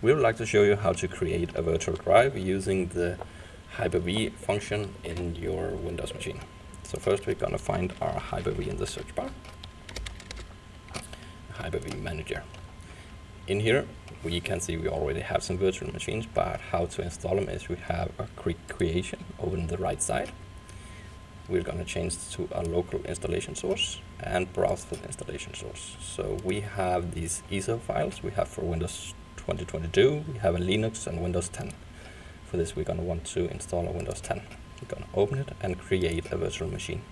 We would like to show you how to create a virtual drive using the Hyper-V function in your Windows machine. So first we're going to find our Hyper-V in the search bar, Hyper-V Manager. In here we can see we already have some virtual machines, but how to install them is we have a quick creation over on the right side. We're going to change to a local installation source and browse for the installation source. So we have these ISO files we have for Windows 2022, we have a Linux and Windows 10. For this we're going to want to install a Windows 10. We're going to open it and create a virtual machine.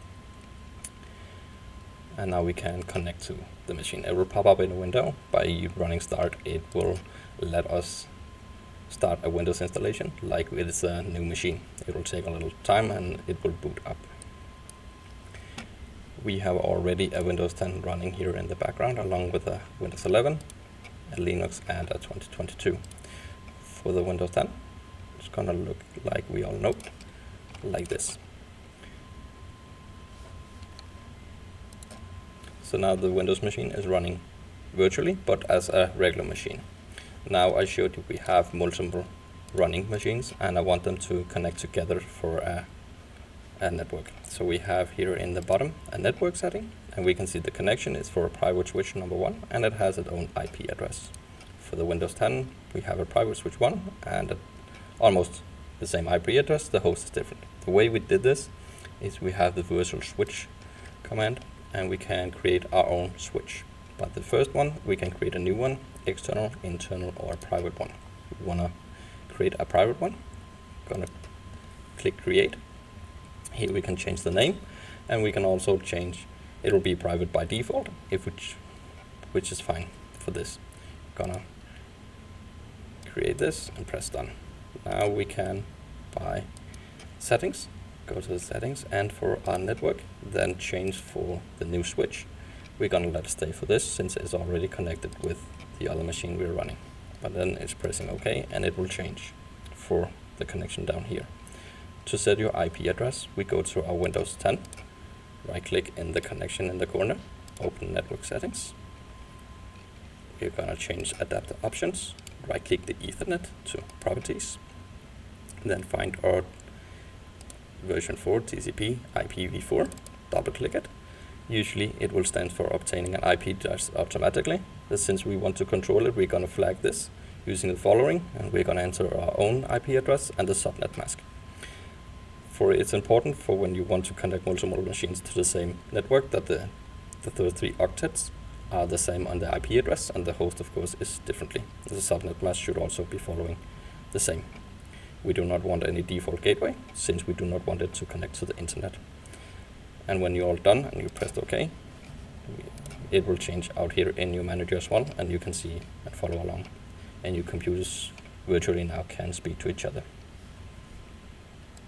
And now we can connect to the machine. It will pop up in a window. By running start, it will let us start a Windows installation like it is a new machine. It will take a little time and it will boot up. We have already a Windows 10 running here in the background along with a Windows 11, a Linux and a 2022. For the Windows 10, it's gonna look like we all know, like this. So now the Windows machine is running virtually, but as a regular machine. Now I showed you we have multiple running machines and I want them to connect together for a network. So we have here in the bottom a network setting, and we can see the connection is for a private switch number 1 and it has its own IP address. For the Windows 10 we have a private switch 1 and almost the same IP address, the host is different. The way we did this is we have the virtual switch command and we can create our own switch. But the first one we can create a new one, external, internal or private one. We want to create a private one, gonna click create. Here we can change the name and we can also change, it will be private by default, which is fine for this. Gonna create this and press done. Now we can, by settings, go to the settings and for our network, then change for the new switch. We're gonna let it stay for this since it's already connected with the other machine we're running. But then it's pressing OK and it will change for the connection down here. To set your IP address, we go to our Windows 10, right click in the connection in the corner, open network settings. We're gonna change adapter options, right click the Ethernet to properties, then find our version 4 TCP IPv4, double click it. Usually it will stand for obtaining an IP address automatically, but since we want to control it, we're gonna flag this using the following, and we're gonna enter our own IP address and the subnet mask. It's important for when you want to connect multiple machines to the same network that the 33 octets are the same on the IP address and the host of course is differently. The subnet mask should also be following the same. We do not want any default gateway since we do not want it to connect to the internet. And when you're all done and you press OK, it will change out here in your manager as well, and you can see and follow along. And your computers virtually now can speak to each other.